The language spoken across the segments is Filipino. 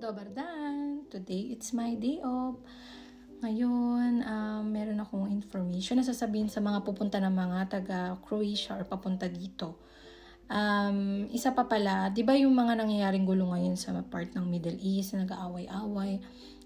Dobar dan! Today, it's my day off. Ngayon, meron akong information na sasabihin sa mga pupunta ng mga taga Croatia or papunta dito. Isa pa pala, di ba yung mga nangyayaring gulo ngayon sa part ng Middle East, nag-aaway-away.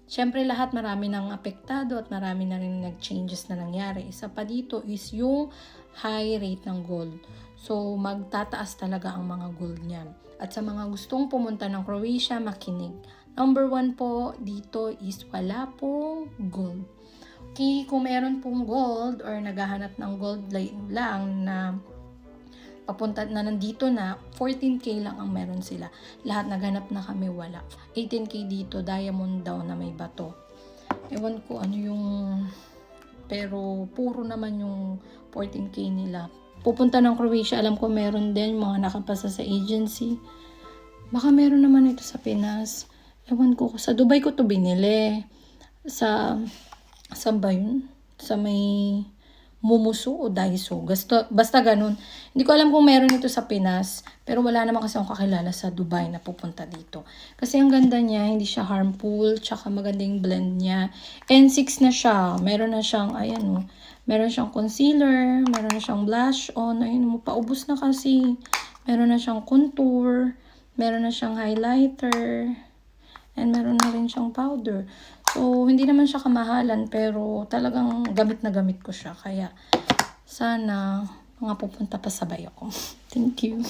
Siyempre lahat marami nang apektado at marami na rin nag-changes na nangyari. Isa pa dito is yung high rate ng gold. So, magtataas talaga ang mga gold niyan. At sa mga gustong pumunta ng Croatia, makinig. Number 1 po dito is wala pong gold. Okay, kung meron pong gold or naghahanap ng gold lang na papunta na nandito na, 14K lang ang meron sila. Lahat naghanap na kami, wala. 18K dito, diamond daw na may bato. Ewan ko ano yung, pero puro naman yung 14K nila. Pupunta ng Croatia, alam ko meron din mga nakapasa sa agency. Baka meron naman ito sa Pinas. Ewan ko, sa Dubai ko to binili. Saan ba yun? Sa may Mumuso o Daiso. Basta ganun. Hindi ko alam kung meron ito sa Pinas. Pero wala naman kasi akong kakilala sa Dubai na pupunta dito. Kasi ang ganda niya, hindi siya harmful. Tsaka magandang blend niya. N6 na siya. Meron na siyang, ayan o. Meron siyang concealer. Meron na siyang blush on. Ayun mo, paubos na kasi. Meron na siyang contour. Meron na siyang highlighter. And meron na rin siyang powder. So, hindi naman siya kamahalan, pero talagang gamit na gamit ko siya. Kaya, sana mga pupunta pa sabay ako. Thank you.